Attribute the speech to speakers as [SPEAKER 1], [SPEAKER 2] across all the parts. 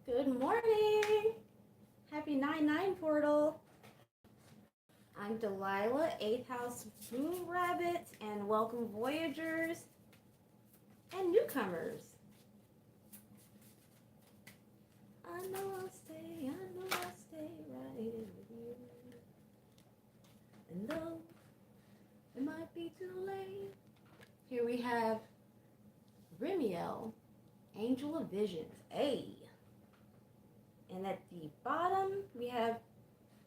[SPEAKER 1] Good morning. Happy 9-9 portal. I'm Delilah, 8th house moon rabbit, and welcome voyagers and newcomers. I know I'll stay right here with you. And though it might be too late, here we have Remiel, Angel of Visions, A. And at the bottom, we have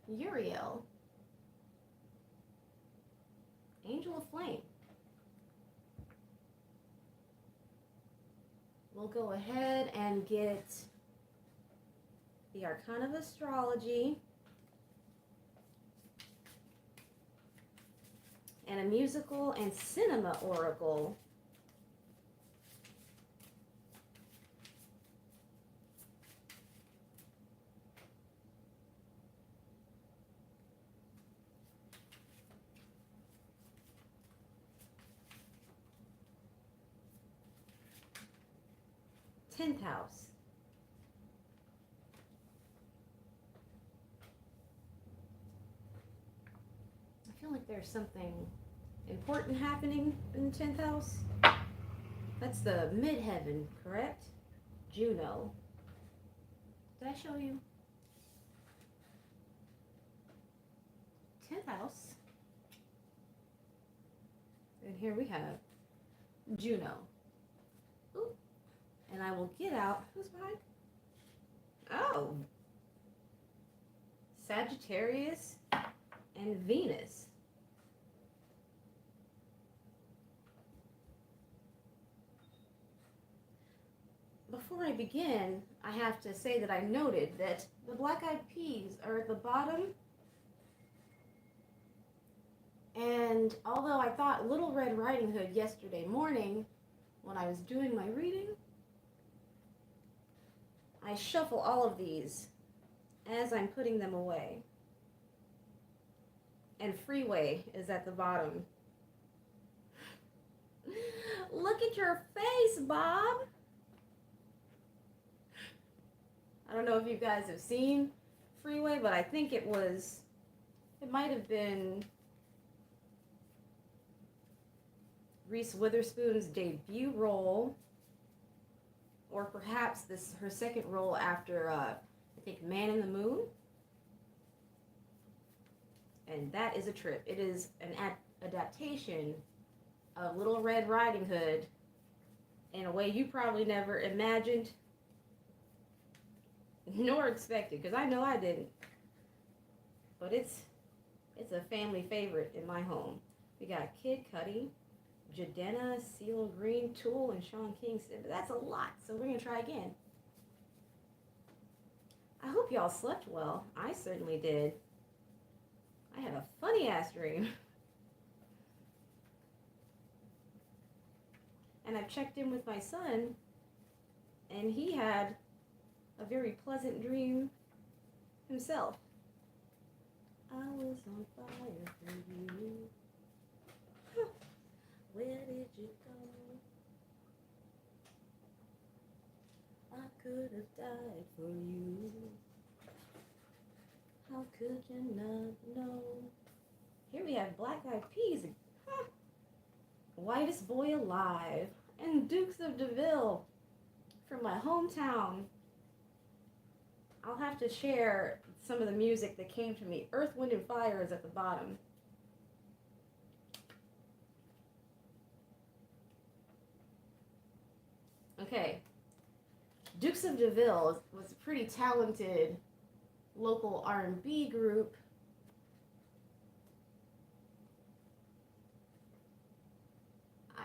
[SPEAKER 1] Uriel, Angel of Flame. We'll go ahead and get the Arcana of Astrology and a musical and cinema oracle. Tenth house. I feel like there's something important happening in the 10th house. That's the midheaven, correct? Juno. Did I show you? 10th house. And here we have Juno. Ooh. And I will get out. Who's behind? Oh. Sagittarius and Venus. Before I begin, I have to say that I noted that the black-eyed peas are at the bottom. And although I thought Little Red Riding Hood yesterday morning when I was doing my reading, I shuffle all of these as I'm putting them away. And Freeway is at the bottom. Look at your face, Bob. I don't know if you guys have seen Freeway, but I think it might have been Reese Witherspoon's debut role, or perhaps her second role after, I think, Man in the Moon. And that is a trip. It is an adaptation of Little Red Riding Hood in a way you probably never imagined nor expected, because I know I didn't. But it's a family favorite in my home. We got Kid Cudi, Jadena, CeeLo Green, Tool, and Sean Kingston. But that's a lot, so we're going to try again. I hope y'all slept well. I certainly did. I had a funny-ass dream. And I've checked in with my son, and he had a very pleasant dream himself. I was on fire for you. Where did you go? I could have died for you. How could you not know? Here we have Black Eyed Peas. Whitest Boy Alive. And Dukes of Daville from my hometown. I'll have to share some of the music that came to me. Earth, Wind, and Fire is at the bottom. Okay. Dukes of Daville was a pretty talented local R&B group.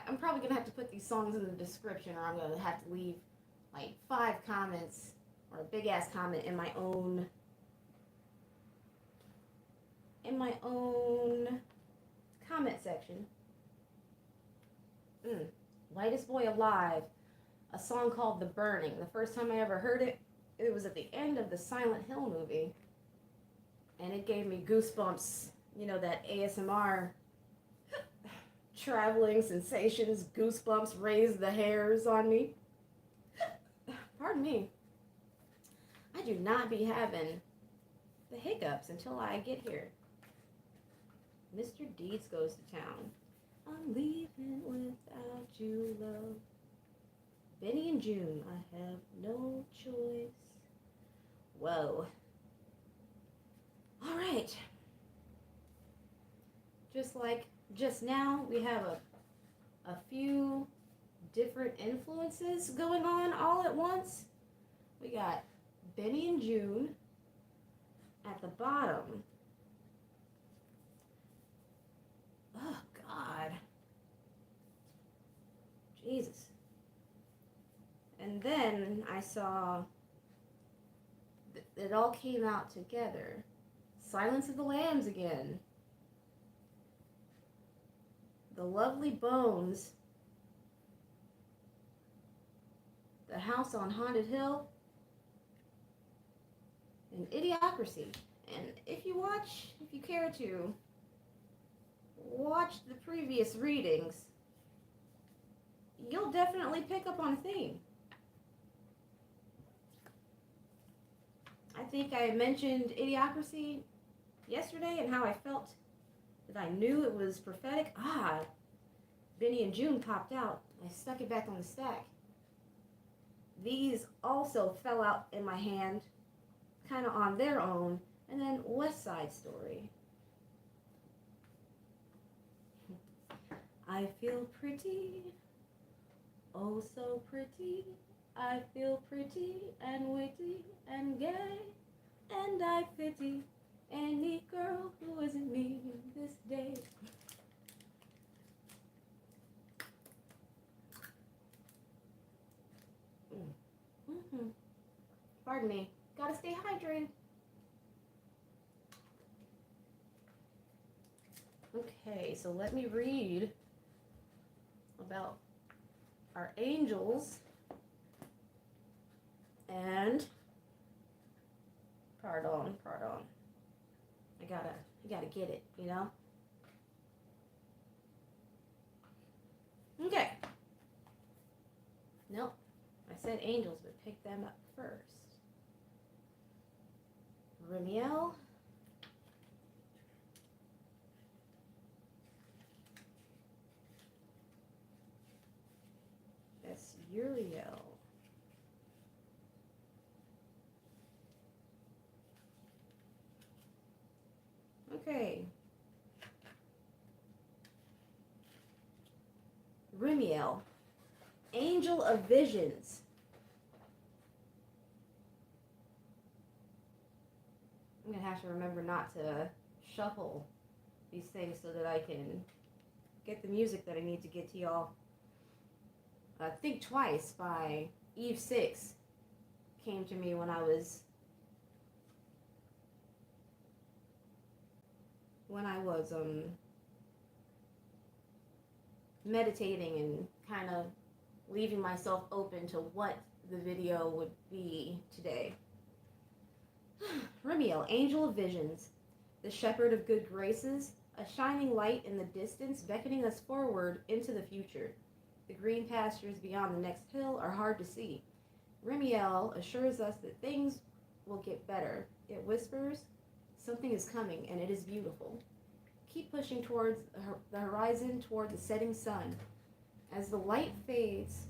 [SPEAKER 1] I'm probably going to have to put these songs in the description, or I'm going to have to leave like 5 comments or a big ass comment in my own comment section. Whitest Boy Alive, a song called The Burning. The first time I ever heard it, it was at the end of the Silent Hill movie, and it gave me goosebumps, you know, that ASMR traveling sensations, goosebumps, raised the hairs on me. Pardon me. I do not be having the hiccups until I get here. Mr. Deeds goes to town. I'm leaving without you, love. Benny and June, I have no choice. Whoa. All right. Just like just now, we have a few different influences going on all at once. We got Benny and June at the bottom. Oh, God. Jesus. And then I saw it all came out together. Silence of the Lambs again. The Lovely Bones. The House on Haunted Hill. And Idiocracy. And if you care to, watch the previous readings, you'll definitely pick up on a theme. I think I mentioned Idiocracy yesterday and how I felt that I knew it was prophetic. Benny and June popped out. I stuck it back on the stack. These also fell out in my hand, kind of on their own. And then West Side Story. I feel pretty, oh so pretty. I feel pretty and witty and gay, and I pity any girl who isn't me this day. Pardon me. Gotta stay hydrated. Okay, so let me read about our angels and pardon. I gotta get it, you know? Okay. Nope. I said angels, but pick them up first. Remiel. That's Uriel. Okay. Remiel. Angel of Visions. I'm going to have to remember not to shuffle these things so that I can get the music that I need to get to y'all. Think Twice by Eve 6 came to me when I was meditating and kind of leaving myself open to what the video would be today. Remiel, Angel of Visions, the Shepherd of Good Graces, a shining light in the distance beckoning us forward into the future. The green pastures beyond the next hill are hard to see. Remiel assures us that things will get better. It whispers, something is coming, and it is beautiful. Keep pushing towards the horizon, toward the setting sun. As the light fades,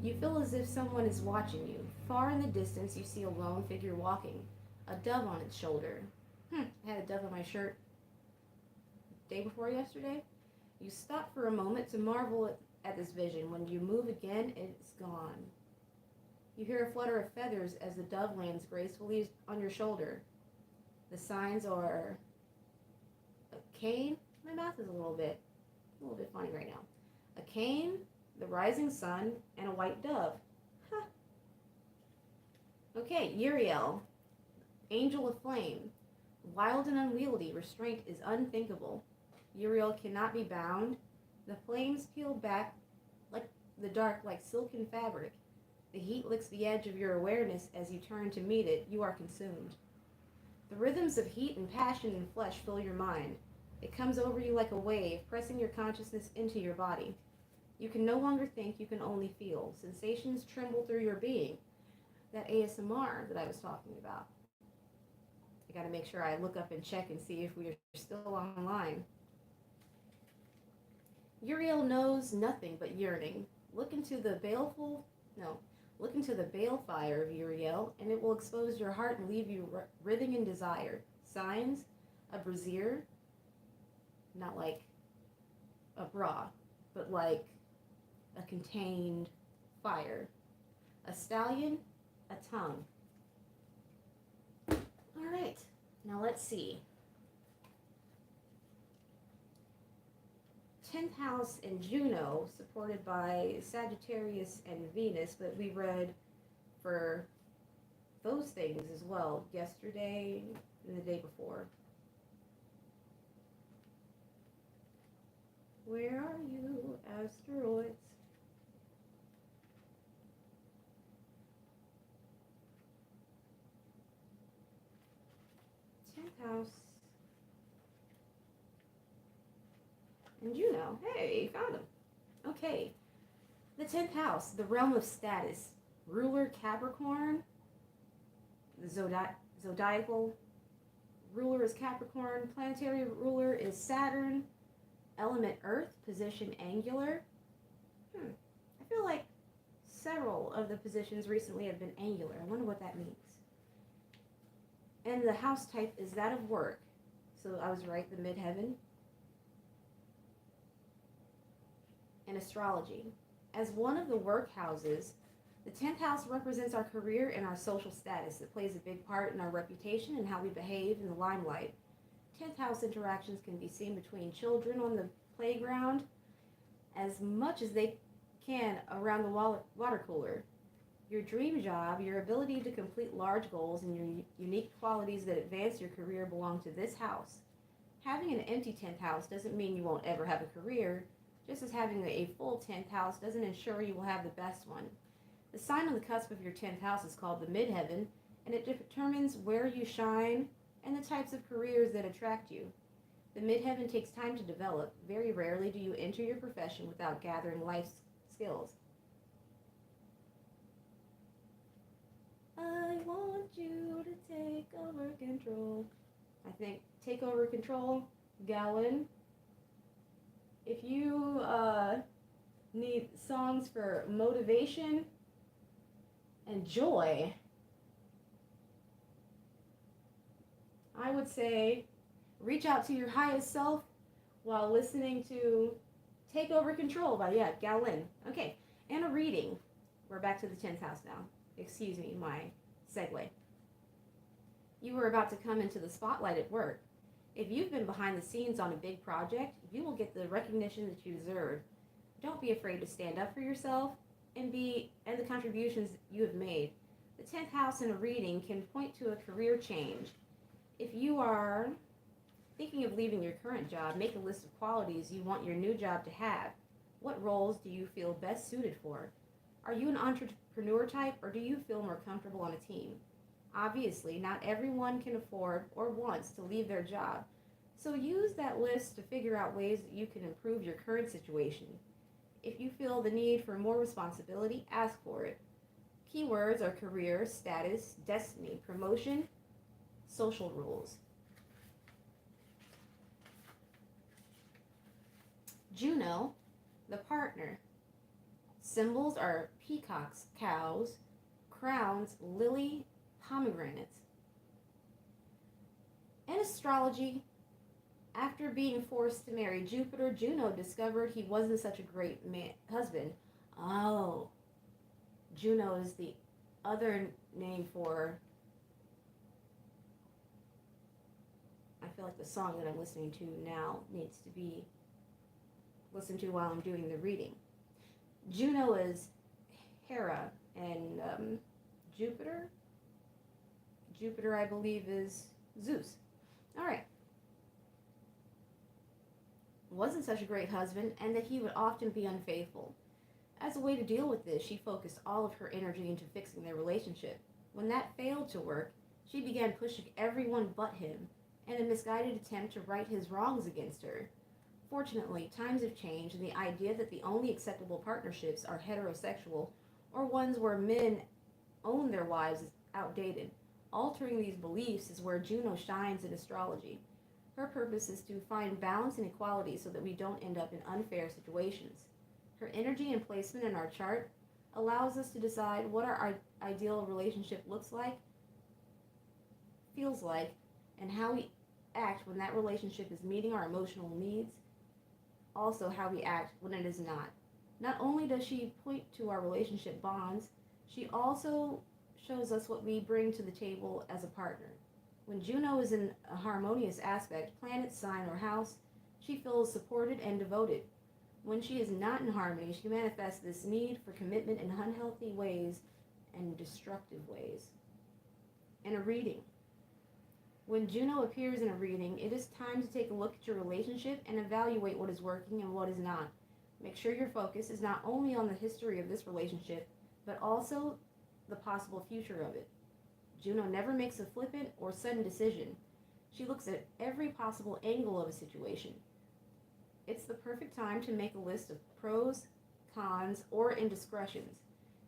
[SPEAKER 1] you feel as if someone is watching you. Far in the distance, you see a lone figure walking, a dove on its shoulder. I had a dove on my shirt day before yesterday. You stop for a moment to marvel at this vision. When you move again, it's gone. You hear a flutter of feathers as the dove lands gracefully on your shoulder. The signs are a cane. My mouth is a little bit funny right now. A cane, the rising sun, and a white dove. Okay, Uriel, Angel of Flame. Wild and unwieldy, restraint is unthinkable. Uriel cannot be bound. The flames peel back like the dark like silken fabric. The heat licks the edge of your awareness as you turn to meet it. You are consumed. The rhythms of heat and passion and flesh fill your mind. It comes over you like a wave, pressing your consciousness into your body. You can no longer think, you can only feel. Sensations tremble through your being. That that ASMR that I was talking about. I gotta make sure I look up and check and see if we are still online. Uriel knows nothing but yearning. Look into the baleful, no, look into the balefire of Uriel, and it will expose your heart and leave you writhing in desire. Signs: a brazier, not like a bra, but like a contained fire. A stallion, a tongue. All right, now let's see. 10th house and Juno, supported by Sagittarius and Venus, but we read for those things as well yesterday and the day before. Where are you, asteroids? House and Juno. Hey, found them. Okay. The 10th house, the realm of status. Ruler Capricorn. The zodiacal ruler is Capricorn. Planetary ruler is Saturn. Element Earth, position angular. I feel like several of the positions recently have been angular. I wonder what that means. And the house type is that of work. So I was right, the midheaven. And astrology. As one of the work houses, the 10th house represents our career and our social status. It plays a big part in our reputation and how we behave in the limelight. 10th house interactions can be seen between children on the playground as much as they can around the water cooler. Your dream job, your ability to complete large goals, and your unique qualities that advance your career belong to this house. Having an empty 10th house doesn't mean you won't ever have a career, just as having a full 10th house doesn't ensure you will have the best one. The sign on the cusp of your 10th house is called the midheaven, and it determines where you shine and the types of careers that attract you. The midheaven takes time to develop. Very rarely do you enter your profession without gathering life skills. I want you to take over control. I think take over control, Gowan. If you need songs for motivation and joy, I would say reach out to your highest self while listening to Take Over Control by, Gowan. Okay, and a reading. We're back to the 10th house now. Excuse me, my segue. You are about to come into the spotlight at work. If you've been behind the scenes on a big project, you will get the recognition that you deserve. Don't be afraid to stand up for yourself and the contributions you have made. The 10th house in a reading can point to a career change. If you are thinking of leaving your current job, make a list of qualities you want your new job to have. What roles do you feel best suited for? Are you an entrepreneur type, or do you feel more comfortable on a team? Obviously, not everyone can afford or wants to leave their job, so use that list to figure out ways that you can improve your current situation. If you feel the need for more responsibility, ask for it. Keywords are career, status, destiny, promotion, social rules. Juno, the partner. Symbols are peacocks, cows, crowns, lily, pomegranates. In astrology, after being forced to marry Jupiter, Juno discovered he wasn't such a great husband. Oh, Juno is the other name for, I feel like the song that I'm listening to now needs to be listened to while I'm doing the reading. Juno is Hera, and Jupiter, I believe, is Zeus. All right. Wasn't such a great husband, and that he would often be unfaithful. As a way to deal with this, she focused all of her energy into fixing their relationship. When that failed to work, she began pushing everyone but him, in a misguided attempt to right his wrongs against her. Fortunately, times have changed, and the idea that the only acceptable partnerships are heterosexual, or ones where men own their wives is outdated. Altering these beliefs is where Juno shines in astrology. Her purpose is to find balance and equality so that we don't end up in unfair situations. Her energy and placement in our chart allows us to decide what our ideal relationship looks like, feels like, and how we act when that relationship is meeting our emotional needs, also how we act when it is not. Not only does she point to our relationship bonds, she also shows us what we bring to the table as a partner. When Juno is in a harmonious aspect, planet, sign, or house, she feels supported and devoted. When she is not in harmony, she manifests this need for commitment in unhealthy ways and destructive ways. In a reading, when Juno appears in a reading, it is time to take a look at your relationship and evaluate what is working and what is not. Make sure your focus is not only on the history of this relationship, but also the possible future of it. Juno never makes a flippant or sudden decision. She looks at every possible angle of a situation. It's the perfect time to make a list of pros, cons, or indiscretions.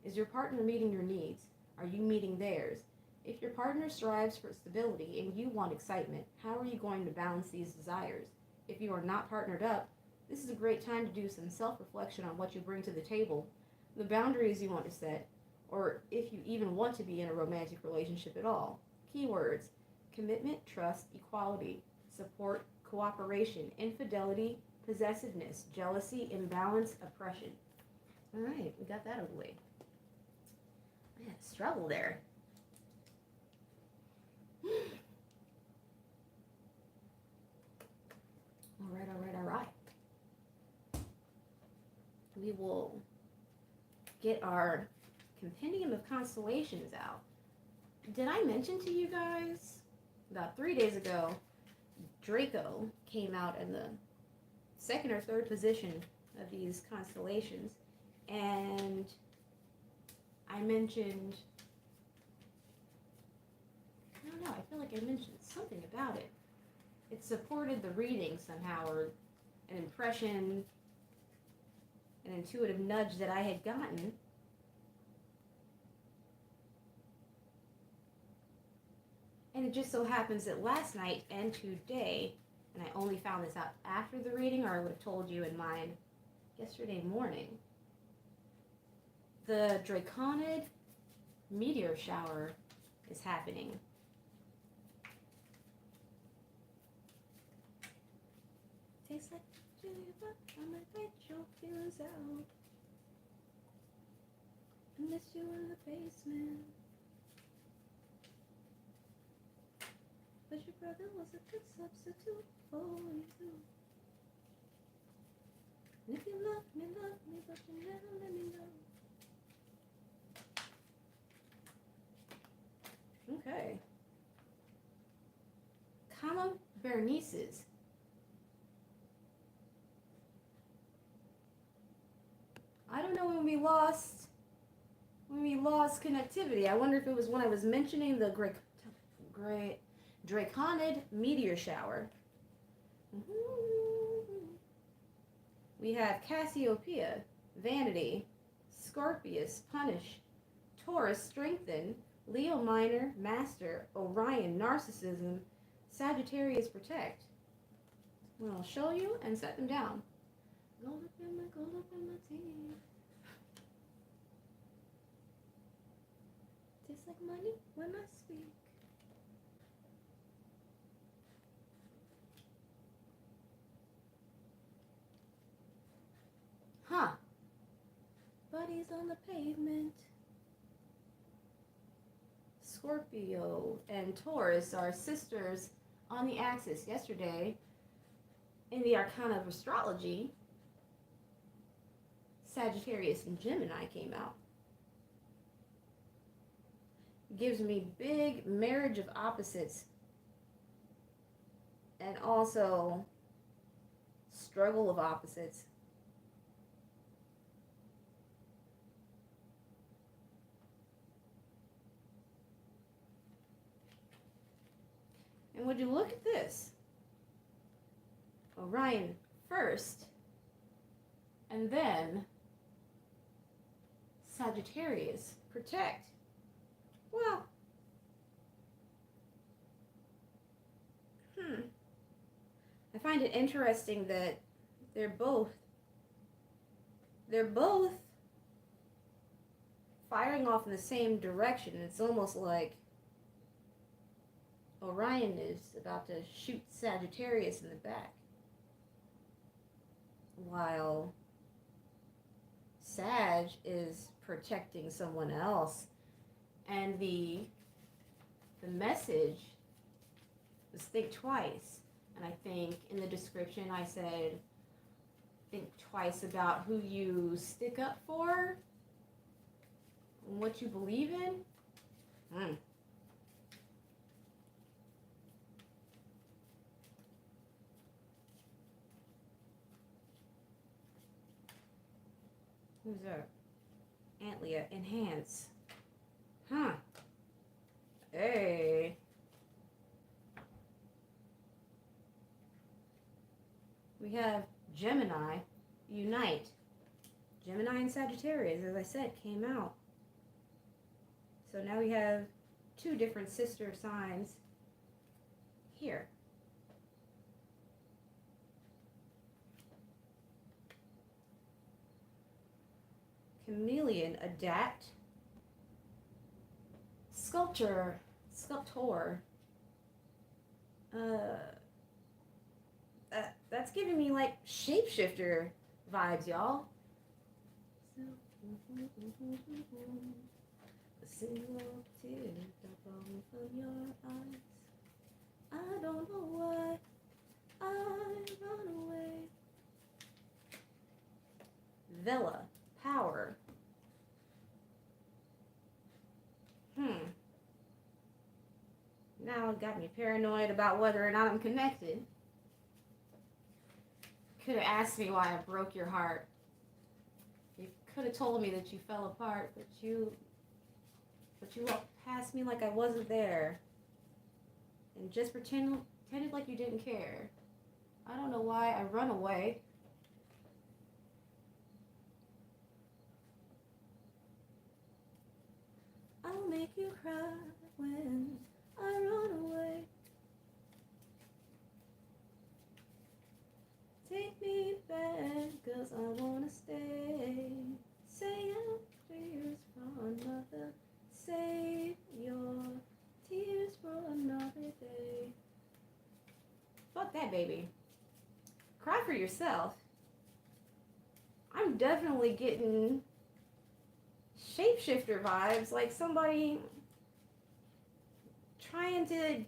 [SPEAKER 1] Is your partner meeting your needs? Are you meeting theirs? If your partner strives for stability and you want excitement, how are you going to balance these desires? If you are not partnered up, this is a great time to do some self-reflection on what you bring to the table, the boundaries you want to set, or if you even want to be in a romantic relationship at all. Keywords: commitment, trust, equality, support, cooperation, infidelity, possessiveness, jealousy, imbalance, oppression. All right, we got that out of the way. Man, struggle there. All right. We will get our compendium of constellations out. Did I mention to you guys about 3 days ago, Draco came out in the second or third position of these constellations, and I mentioned, I don't know, I feel like I mentioned something about it. It supported the reading somehow, or an impression, an intuitive nudge that I had gotten. And it just so happens that last night and today, and I only found this out after the reading, or I would have told you in mine yesterday morning, the Draconid meteor shower is happening. Tastes like chili, but I might bite your feelings out. I miss you in the basement. But your brother was a good substitute for you. And if you love me, but you never let me know. Okay. Comma Bernices. I don't know when we lost connectivity. I wonder if it was when I was mentioning the Draconid meteor shower. We have Cassiopeia, Vanity, Scorpius, Punish, Taurus, Strengthen, Leo Minor, Master, Orion, Narcissism, Sagittarius, Protect. Well, I'll show you and set them down. Gold up in my teeth. Tastes like money when I speak. Huh. Buddies on the pavement. Scorpio and Taurus are sisters on the axis. Yesterday, in the Arcana of Astrology, Sagittarius and Gemini came out. Gives me big marriage of opposites and also struggle of opposites. And would you look at this? Orion first, and then Sagittarius, Protect. find it interesting that they're both firing off in the same direction. It's almost like Orion is about to shoot Sagittarius in the back, while Sag is protecting someone else. And the message was think twice. And I think in the description I said, think twice about who you stick up for and what you believe in. Who's that? Antlia, enhance. Huh. Hey. We have Gemini, unite. Gemini and Sagittarius, as I said, came out. So now we have two different sister signs here. Chameleon, adapt. Sculptor. That's giving me like shapeshifter vibes, y'all. A single tear falling from your eyes. I don't know why I run away. Vela, power. Now it got me paranoid about whether or not I'm connected. Could have asked me why I broke your heart. You could have told me that you fell apart, but you walked past me like I wasn't there. And just pretended like you didn't care. I don't know why I run away. I'll make you cry when I run away. Take me back, 'cause I wanna stay. Say your tears for another. Save your tears for another day. Fuck that, baby. Cry for yourself. I'm definitely getting shapeshifter vibes, like somebody trying to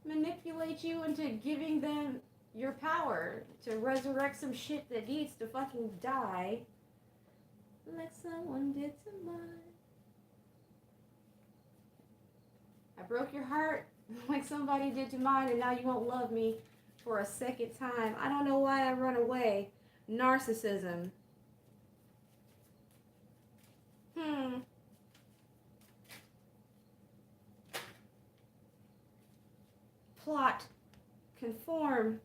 [SPEAKER 1] manipulate you into giving them your power to resurrect some shit that needs to fucking die, like someone did to mine. I broke your heart like somebody did to mine, and now you won't love me for a second time. I don't know why I run away. Narcissism. Plot. Conform.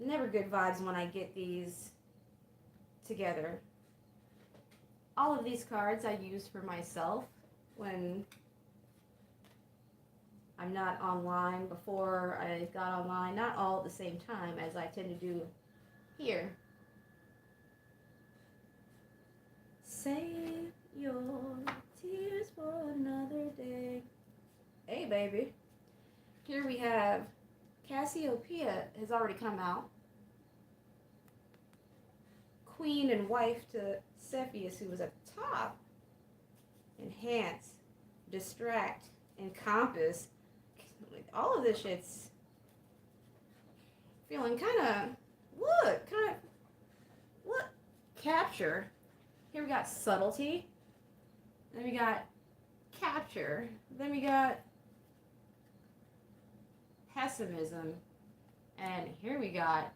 [SPEAKER 1] Never good vibes when I get these together. All of these cards I use for myself when I'm not online, before I got online. Not all at the same time, as I tend to do here. Save your tears for another day. Hey, baby. Here we have Cassiopeia has already come out. Queen and wife to Cepheus, who was at the top. Enhance, distract, encompass. All of this shit's feeling kind of, capture. Here we got subtlety. Then we got capture. Then we got pessimism. And here we got,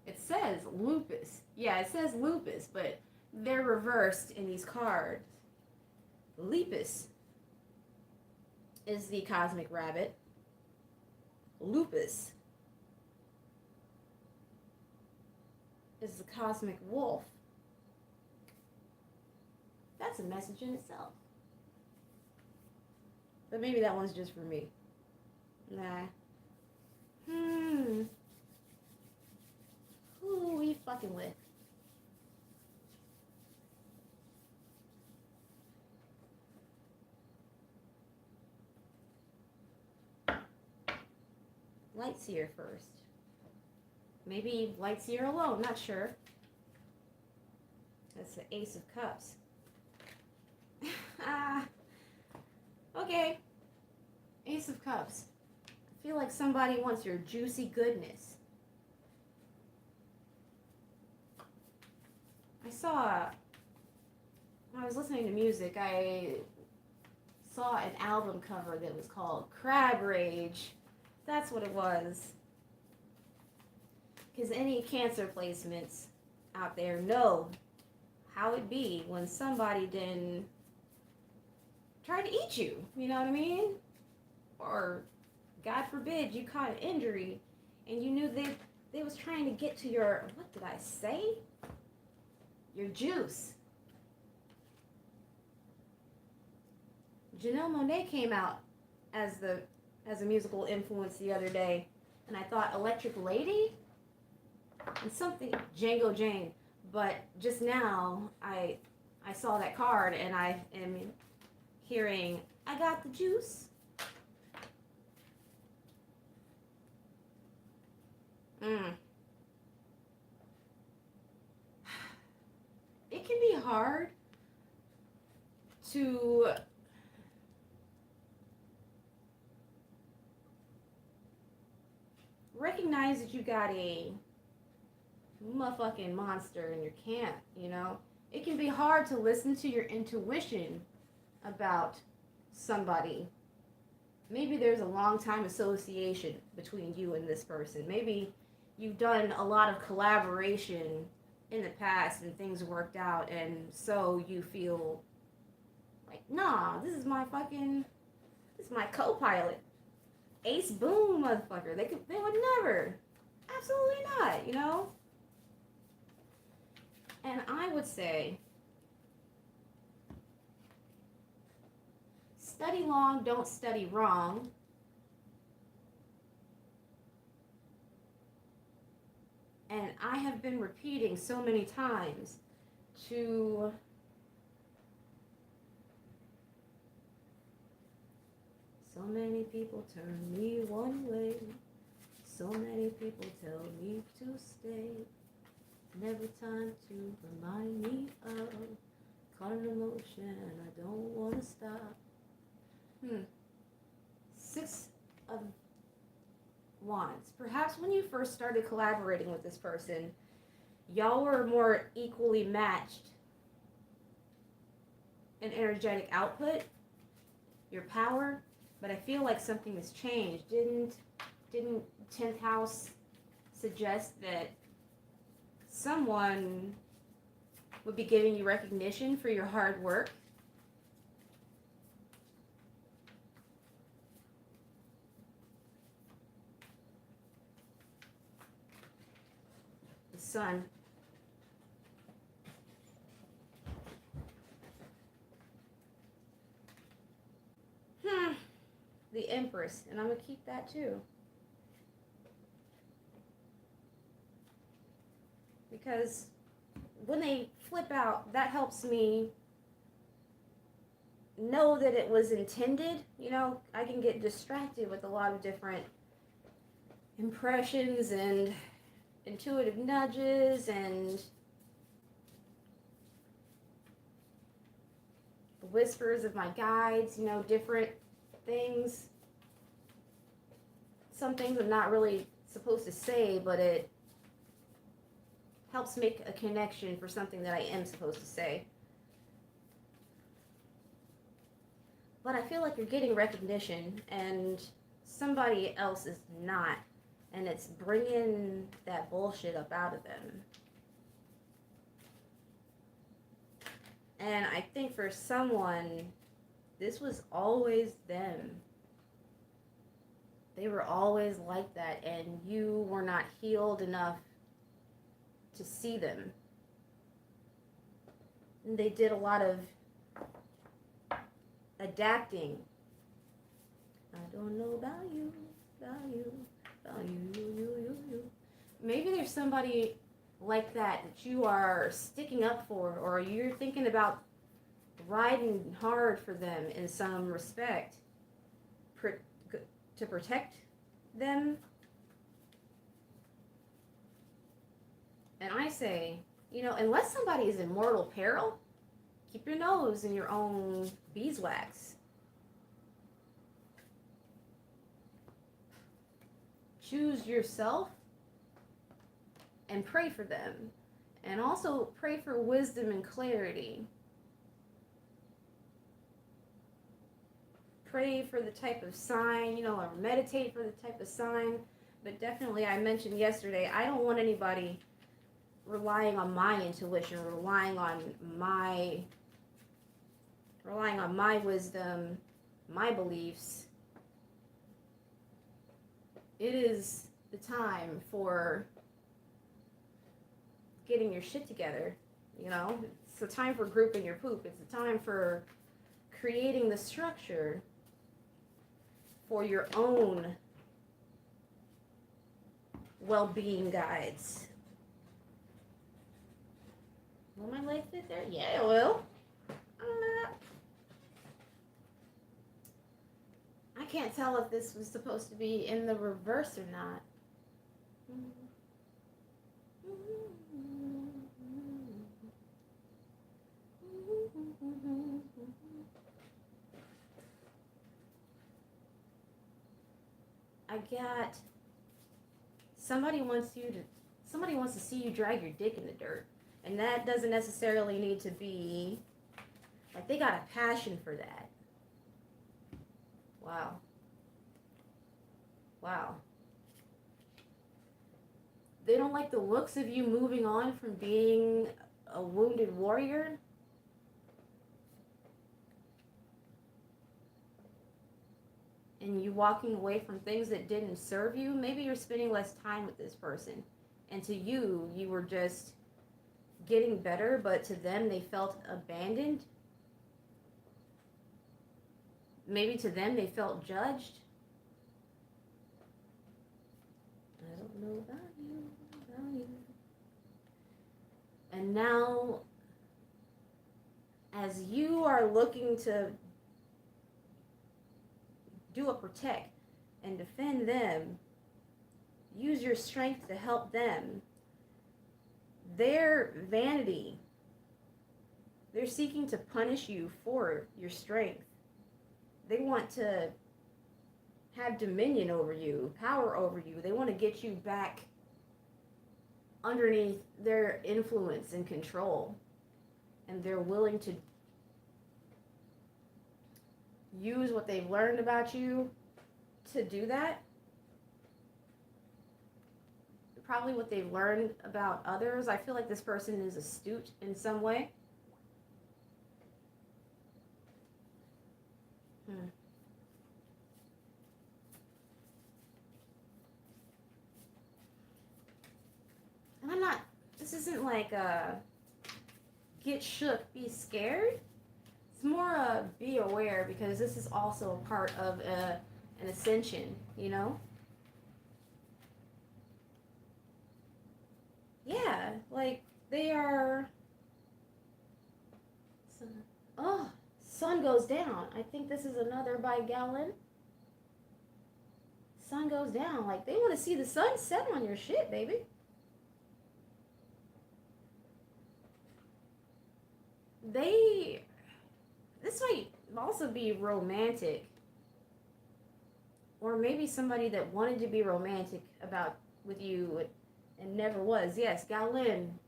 [SPEAKER 1] it says lupus. Yeah, it says lupus, but they're reversed in these cards. Lepus is the cosmic rabbit. Lupus is the cosmic wolf. That's a message in itself. But maybe that one's just for me. Nah. Who are we fucking with? Lightseer first. Maybe Lightseer alone, not sure. That's the Ace of Cups. Okay. Ace of Cups. I feel like somebody wants your juicy goodness. When I was listening to music, I saw an album cover that was called Crab Rage. That's what it was. Because any Cancer placements out there know how it be when somebody then try to eat you. You know what I mean? Or, God forbid, you caught an injury and you knew they was trying to get to your, what did I say? Your juice. Janelle Monáe came out as a musical influence the other day, and I thought Electric Lady and something Django Jane, but just now I saw that card and I am hearing I got the juice. It can be hard to recognize that you got a motherfucking monster in your camp, you know? It can be hard to listen to your intuition about somebody. Maybe there's a long time association between you and this person. Maybe you've done a lot of collaboration in the past and things worked out, and so you feel like, nah, this is my co-pilot. Ace boom, motherfucker. They would never. Absolutely not, you know? And I would say, study long, don't study wrong. And I have been repeating so many times to so many people turn me one way. So many people tell me to stay. Never time to remind me of caught in emotion. I don't want to stop. 6 of Wands. Perhaps when you first started collaborating with this person, y'all were more equally matched in energetic output, your power, but I feel like something has changed. Didn't 10th house suggest that someone would be giving you recognition for your hard work? The Sun. The Empress, and I'm going to keep that too. Because when they flip out, that helps me know that it was intended. You know, I can get distracted with a lot of different impressions and intuitive nudges and the whispers of my guides, you know, different things. Some things I'm not really supposed to say, but it helps make a connection for something that I am supposed to say. But I feel like you're getting recognition and somebody else is not, and it's bringing that bullshit up out of them. And I think for someone, this was always them. They were always like that, and you were not healed enough to see them. And they did a lot of adapting. I don't know about you, Value. Maybe there's somebody like that you are sticking up for, or you're thinking about riding hard for them in some respect to protect them. And I say, unless somebody is in mortal peril, keep your nose in your own beeswax. Choose yourself and pray for them. And also pray for wisdom and clarity. Pray for the type of sign, or meditate for the type of sign. But definitely, I mentioned yesterday, I don't want anybody relying on my intuition, relying on my wisdom, my beliefs. It is the time for getting your shit together, It's the time for grouping your poop. It's the time for creating the structure for your own well-being guides. Will my leg fit there? Yeah, it will. I can't tell if this was supposed to be in the reverse or not. I got somebody wants to see you drag your dick in the dirt. And that doesn't necessarily need to be like they got a passion for that. Wow. They don't like the looks of you moving on from being a wounded warrior. And you walking away from things that didn't serve you. Maybe you're spending less time with this person. And to you, you were just getting better, but to them, they felt abandoned. Maybe to them, they felt judged. I don't know about you. And now, as you are looking to do a protect and defend them, use your strength to help them. Their vanity, they're seeking to punish you for your strength. They want to have dominion over you, power over you. They want to get you back underneath their influence and control. And they're willing to use what they've learned about you to do that. Probably what they've learned about others. I feel like this person is astute in some way. And this isn't like get shook, be scared. It's more be aware, because this is also a part of an ascension, Yeah, like they are. Sun goes down. I think this is another by Gallon. Sun goes down. Like they want to see the sun set on your shit, baby. This might also be romantic. Or maybe somebody that wanted to be romantic with you and never was. Yes, Gallon.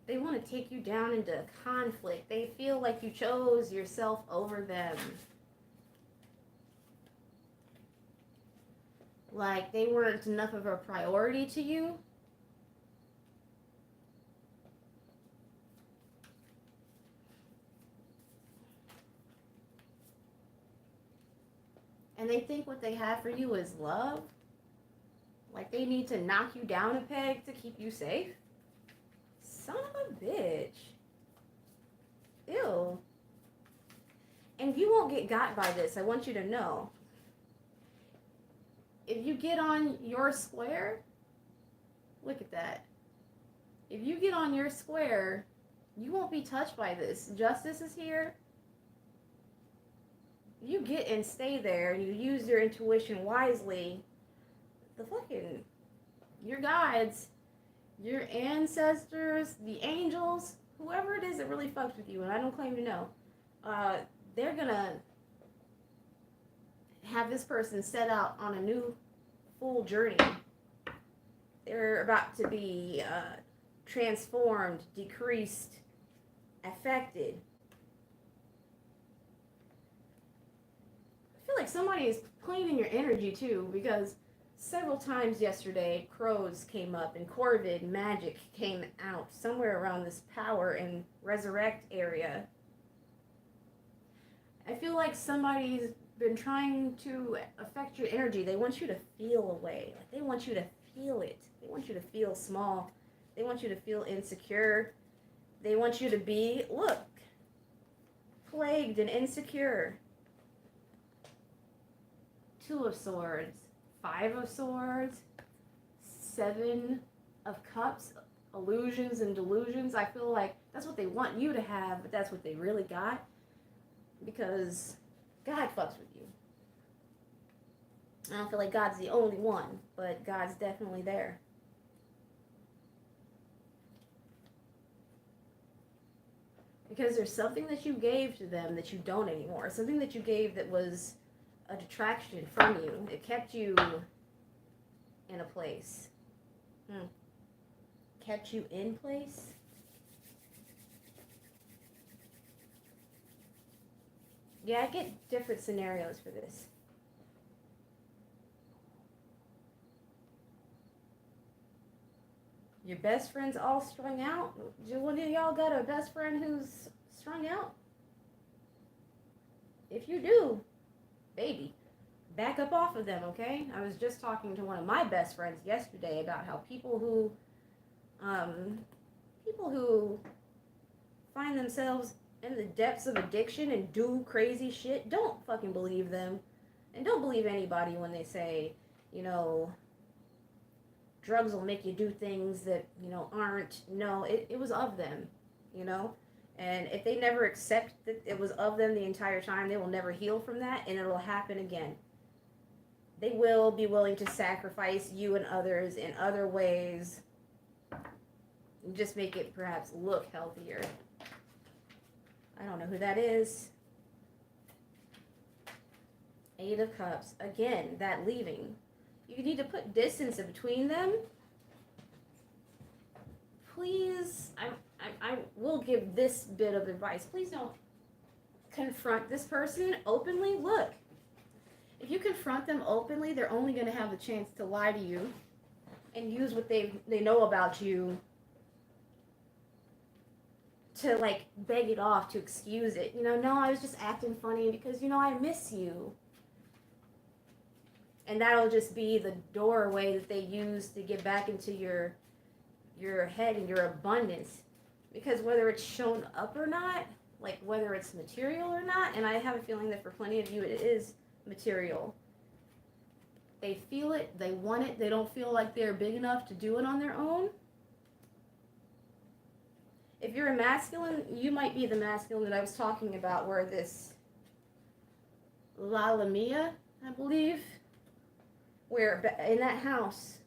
[SPEAKER 1] They want to take you down into conflict. They feel like you chose yourself over them. Like they weren't enough of a priority to you. And they think what they have for you is love. Like they need to knock you down a peg to keep you safe. Son of a bitch. Ew. And you won't get got by this, I want you to know. If you get on your square, look at that. If you get on your square, you won't be touched by this. Justice is here. You get and stay there, and you use your intuition wisely. Your guides, your ancestors, the angels, whoever it is that really fucks with you, and I don't claim to know, they're gonna have this person set out on a new full journey. They're about to be transformed, decreased, affected. I feel like somebody is playing in your energy too, because several times yesterday crows came up and corvid magic came out somewhere around this power and resurrect area. I feel like somebody's been trying to affect your energy. They want you to feel a way. Like they want you to feel it. They want you to feel small. They want you to feel insecure. They want you to be, look, plagued and insecure. 2 of Swords, 5 of Swords, 7 of Cups, illusions and delusions. I feel like that's what they want you to have, but that's what they really got. Because God fucks with you. I don't feel like God's the only one, but God's definitely there. Because there's something that you gave to them that you don't anymore. Something that you gave that was a detraction from you. It kept you in a place. Kept you in place? Yeah, I get different scenarios for this. Your best friend's all strung out? Do one of y'all got a best friend who's strung out? If you do, baby, back up off of them, okay? I was just talking to one of my best friends yesterday about how people who find themselves in the depths of addiction and do crazy shit, don't fucking believe them. And don't believe anybody when they say, you know, drugs will make you do things that, you know, aren't. No, it was of them, you know? And if they never accept that it was of them the entire time, they will never heal from that, and it'll happen again. They will be willing to sacrifice you and others in other ways. And just make it perhaps look healthier. I don't know who that is. 8 of Cups. Again, that leaving. You need to put distance in between them. Please, I will give this bit of advice. Please don't confront this person openly. Look, if you confront them openly, they're only going to have the chance to lie to you and use what they know about you to, like, beg it off, to excuse it. You know, no, I was just acting funny because, you know, I miss you. And that'll just be the doorway that they use to get back into your head and your abundance. Because whether it's shown up or not, like whether it's material or not, and I have a feeling that for plenty of you it is material. They feel it, they want it, they don't feel like they're big enough to do it on their own. If you're a masculine, you might be the masculine that I was talking about, where this Lalamia, I believe, where in that house,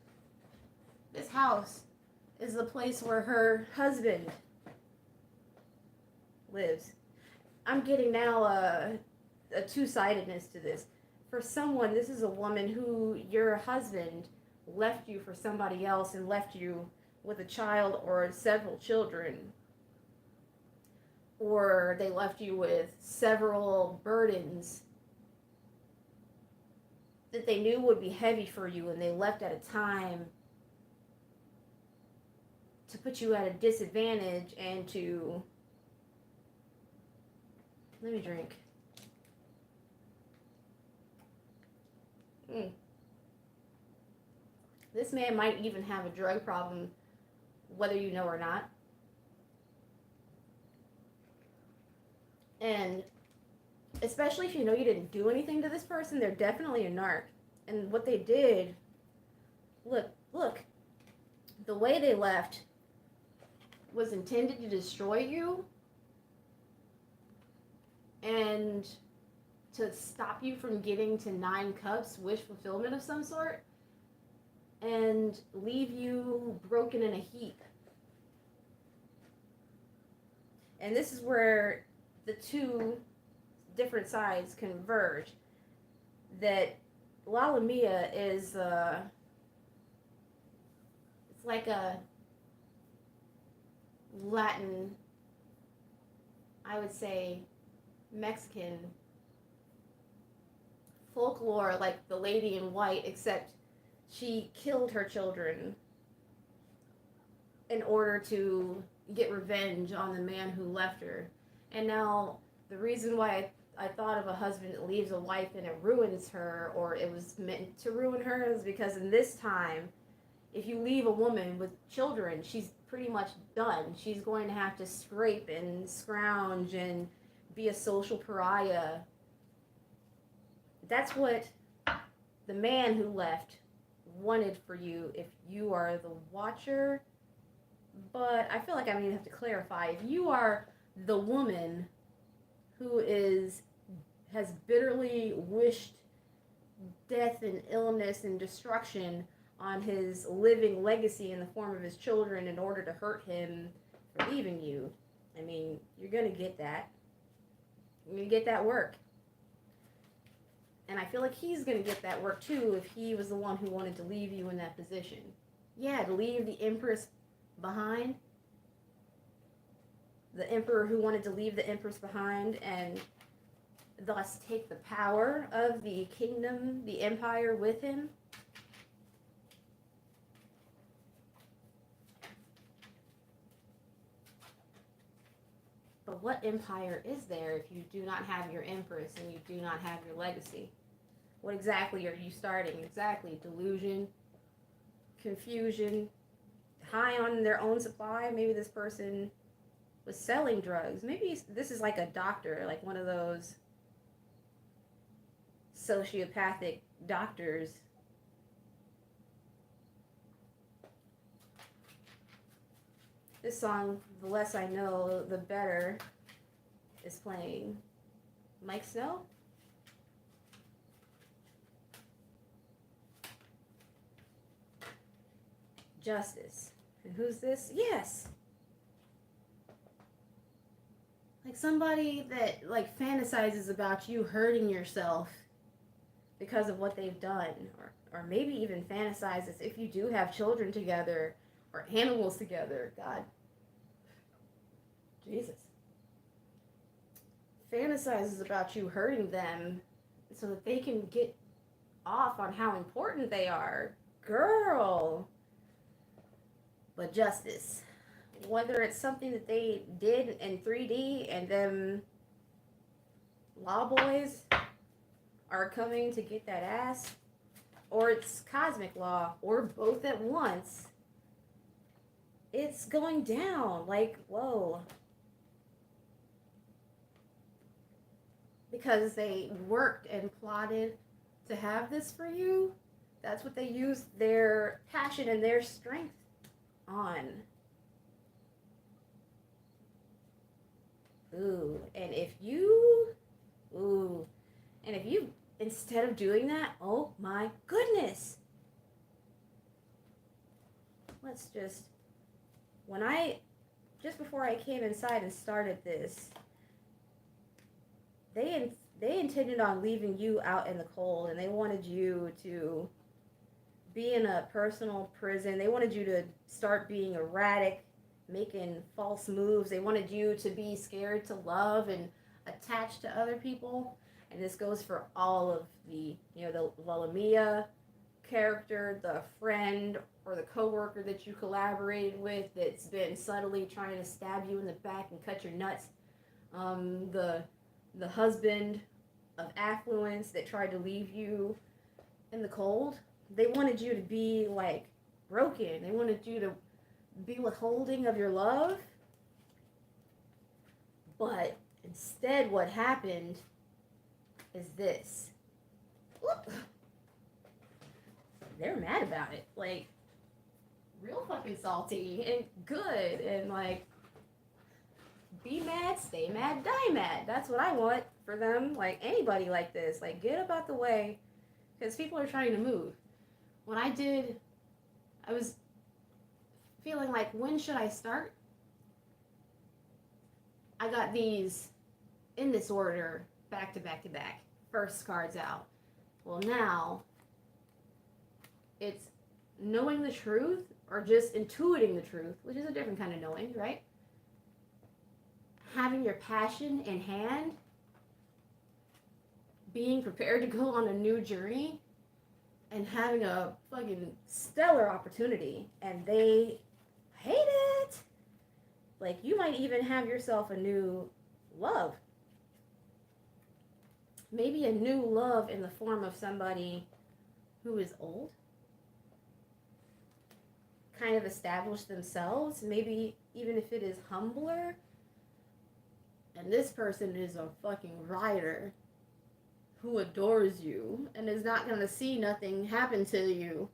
[SPEAKER 1] this house is the place where her husband lives. I'm getting now a two-sidedness to this. For someone, this is a woman who your husband left you for somebody else and left you with a child or several children. Or they left you with several burdens that they knew would be heavy for you, and they left at a time to put you at a disadvantage and to... Let me drink. This man might even have a drug problem, whether you know or not. And especially if you know you didn't do anything to this person, they're definitely a narc. And what they did, look, the way they left was intended to destroy you and to stop you from getting to 9 cups, wish fulfillment of some sort, and leave you broken in a heap. And this is where the two different sides converge. That Lallamia is, it's like a Latin, I would say, Mexican folklore, like the lady in white, except she killed her children in order to get revenge on the man who left her. And now the reason why I thought of a husband that leaves a wife and it ruins her, or it was meant to ruin her, is because in this time, if you leave a woman with children, she's pretty much done. She's going to have to scrape and scrounge and be a social pariah. That's what the man who left wanted for you if you are the watcher. But I feel like I have to clarify. If you are the woman who has bitterly wished death and illness and destruction on his living legacy in the form of his children in order to hurt him for leaving you, you're going to get that. You're going to get that work. And I feel like he's going to get that work too if he was the one who wanted to leave you in that position. Yeah, to leave the Empress behind. The Emperor who wanted to leave the Empress behind and thus take the power of the kingdom, the empire with him. But what empire is there if you do not have your Empress and you do not have your legacy? What exactly are you starting? Exactly, delusion, confusion, high on their own supply. Maybe this person was selling drugs. Maybe this is like a doctor, like one of those sociopathic doctors. This song, The Less I Know, The Better, is playing. Mike Snow? Justice. And who's this? Yes! Like somebody that fantasizes about you hurting yourself because of what they've done. Or maybe even fantasizes if you do have children together or animals together. God. Jesus. Fantasizes about you hurting them so that they can get off on how important they are. Girl. But justice. Whether it's something that they did in 3D and them law boys are coming to get that ass, or it's cosmic law, or both at once, it's going down. Like, whoa. Because they worked and plotted to have this for you. That's what they used their passion and their strength on. And if you, instead of doing that, oh my goodness. Let's just, just before I came inside and started this, they intended on leaving you out in the cold, and they wanted you to be in a personal prison. They wanted you to start being erratic, making false moves. They wanted you to be scared to love and attached to other people. And this goes for all of the Lallamia character, the friend or the coworker that you collaborated with that's been subtly trying to stab you in the back and cut your nuts. The husband of affluence that tried to leave you in the cold. They wanted you to be broken. They wanted you to be withholding of your love. But Instead, what happened is this. Whoop. They're mad about it. Like, real fucking salty and good. And, like, be mad, stay mad, die mad. That's what I want for them. Like, anybody like this. Like, get up out the way. Because people are trying to move. When I was feeling like, when should I start? I got these in this order, back to back to back. First cards out. Well, now, it's knowing the truth or just intuiting the truth, which is a different kind of knowing, right? Having your passion in hand, being prepared to go on a new journey, and having a fucking stellar opportunity, and they hate it. Like, you might even have yourself a new love. Maybe a new love in the form of somebody who is old, kind of established themselves, maybe even if it is humbler. And this person is a fucking rider who adores you and is not going to see nothing happen to you.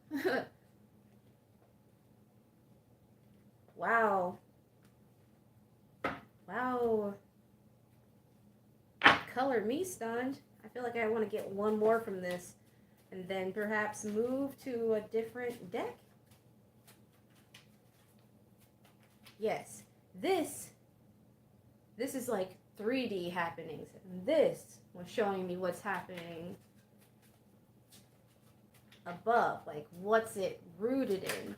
[SPEAKER 1] Wow. Wow. Color me stunned. I feel like I want to get one more from this and then perhaps move to a different deck. Yes, this is like 3D happenings. This was showing me what's happening above. Like, what's it rooted in?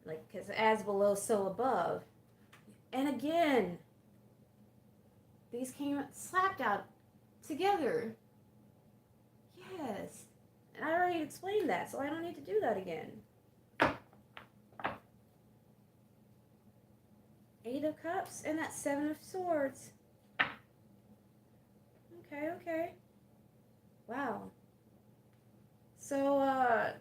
[SPEAKER 1] Like, because as below, so above. And again, these came slapped out together. Yes. And I already explained that, so I don't need to do that again. 8 of Cups and that 7 of Swords. Okay. Wow. So,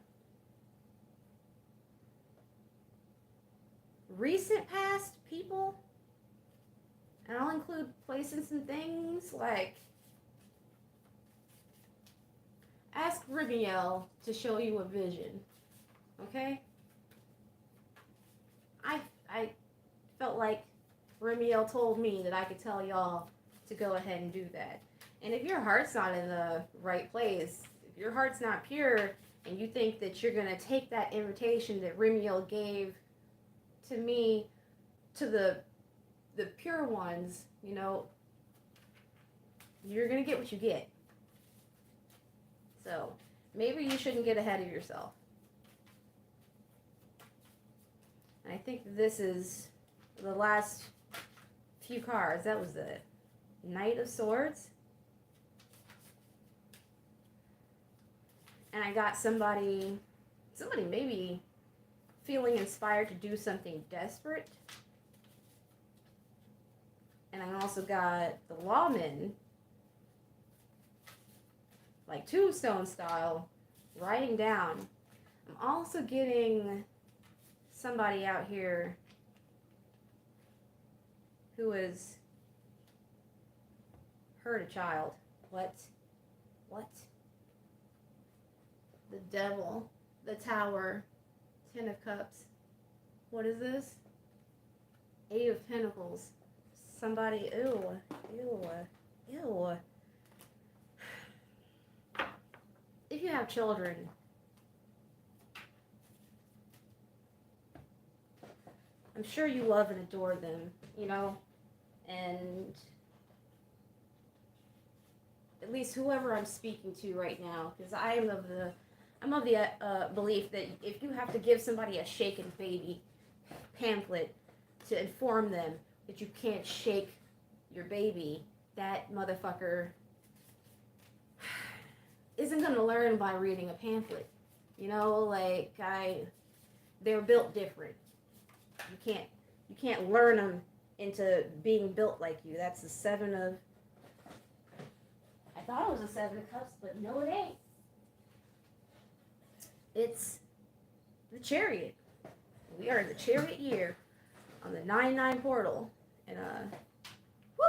[SPEAKER 1] recent past people, and I'll include places and things, like, ask Riviel to show you a vision, okay? I felt like Riviel told me that I could tell y'all to go ahead and do that. And if your heart's not in the right place, if your heart's not pure, and you think that you're going to take that invitation that Riviel gave to me, to the pure ones, you know, you're going to get what you get. So, maybe you shouldn't get ahead of yourself. I think this is the last few cards. That was the Knight of Swords. And I got somebody maybe feeling inspired to do something desperate. And I also got the Lawman, like tombstone style, writing down. I'm also getting somebody out here who has hurt a child. What? The Devil, the Tower, 10 of Cups. What is this? 8 of Pentacles. Somebody, ew. If you have children, I'm sure you love and adore them, you know, and at least whoever I'm speaking to right now, because I'm of the belief that if you have to give somebody a shaken baby pamphlet to inform them that you can't shake your baby, that motherfucker isn't going to learn by reading a pamphlet. You know, like, they're built different. You can't learn them into being built like you. That's the 7 of... I thought it was a 7 of Cups, but no, it ain't. It's the Chariot. We are in the Chariot year on the 9/9 portal. And, whew,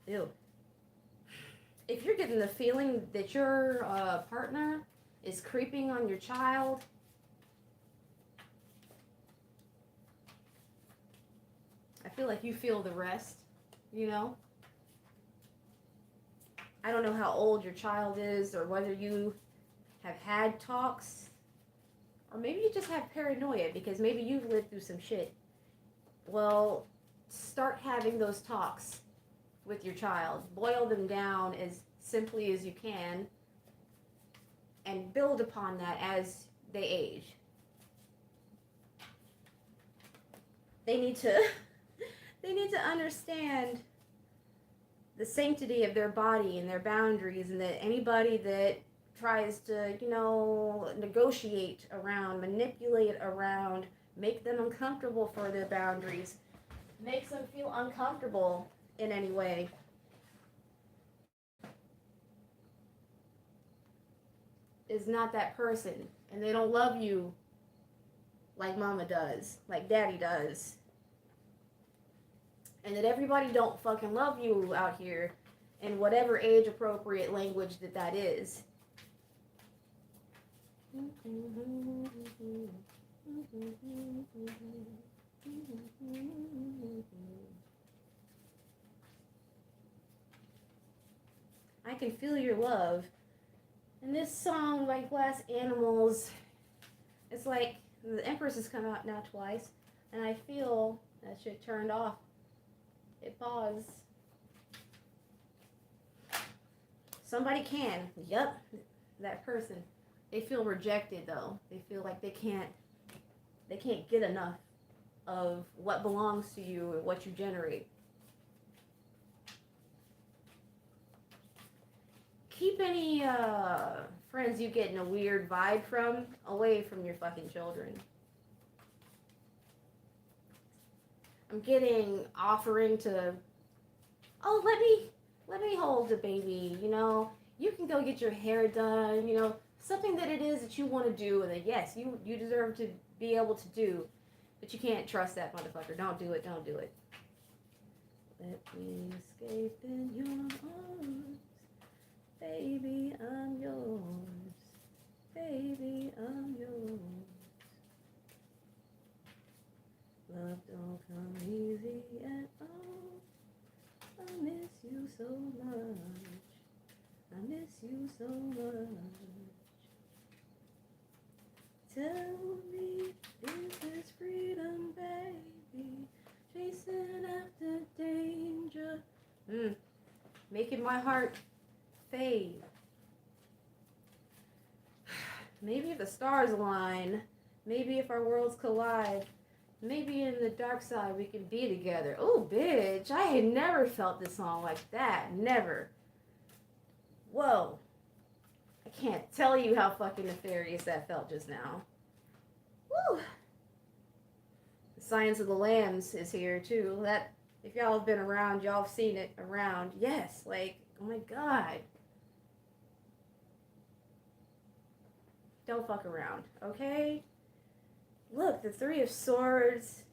[SPEAKER 1] Ew. If you're getting the feeling that your partner is creeping on your child, I feel like you feel the rest, you know? I don't know how old your child is or whether you have had talks, or maybe you just have paranoia because maybe you've lived through some shit. Well, start having those talks with your child. Boil them down as simply as you can and build upon that as they age. They need to understand the sanctity of their body and their boundaries, and that anybody that tries to, negotiate around, manipulate around, make them uncomfortable for their boundaries, makes them feel uncomfortable in any way, is not that person. And they don't love you like mama does, like daddy does. And that everybody don't fucking love you out here in whatever age appropriate language that is. I can feel your love. And this song by Glass Animals, it's like the Empress has come out now twice, and I feel that shit turned off. It paused. Somebody can. Yep, that person. They feel rejected though. They feel like they can't get enough of what belongs to you and what you generate. Keep any friends you getting a weird vibe from away from your fucking children. I'm getting offering to, let me hold the baby, you can go get your hair done, something that it is that you want to do and that yes, you deserve to be able to do, but you can't trust that motherfucker. Don't do it. Let me escape in your arms. Baby, I'm yours. Baby, I'm yours. Love don't come easy at all. I miss you so much. I miss you so much. Tell me, is this freedom, baby? Chasing after danger. Making my heart fade. Maybe if the stars align, maybe if our worlds collide, maybe in the dark side we can be together. Oh, bitch, I had never felt this song like that. Never. Whoa. I can't tell you how fucking nefarious that felt just now. Woo. The Science of the Lambs is here too. That, if y'all have been around, y'all have seen it around. Yes, like, oh my god. Don't fuck around, okay? Look, the Three of Swords,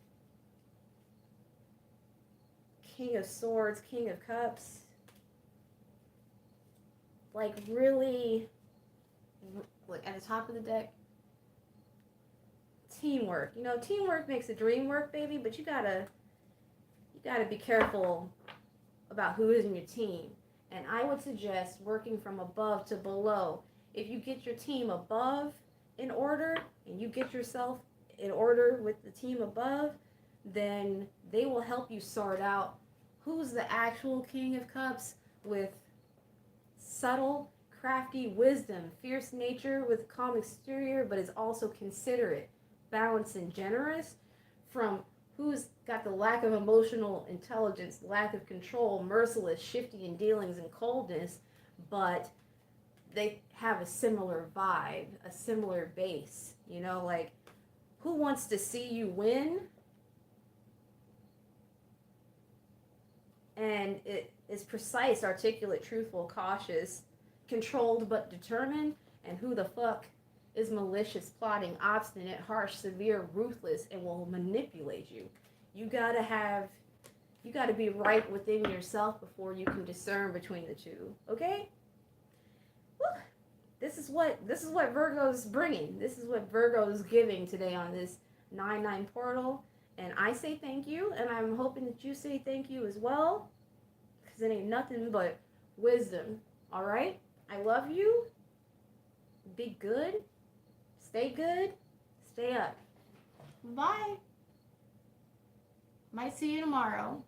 [SPEAKER 1] King of Swords, King of Cups. Like, really, like, at the top of the deck, teamwork. Teamwork makes the dream work, baby, but you gotta be careful about who is in your team. And I would suggest working from above to below. If you get your team above in order, and you get yourself in order with the team above, then they will help you sort out who's the actual King of Cups with subtle, crafty wisdom, fierce nature with calm exterior, but is also considerate, balanced, and generous, from who's got the lack of emotional intelligence, lack of control, merciless, shifty in dealings, and coldness, but they have a similar vibe, a similar base, like, who wants to see you win? And it is precise, articulate, truthful, cautious, controlled but determined, and who the fuck is malicious, plotting, obstinate, harsh, severe, ruthless, and will manipulate you. You gotta have You got to be right within yourself before you can discern between the two. Okay? Whew. This is what Virgo's bringing. This is what Virgo's giving today on this 9/9 portal. And I say thank you, and I'm hoping that you say thank you as well, because it ain't nothing but wisdom. All right? I love you. Be good. Stay good. Stay up. Bye. Might see you tomorrow.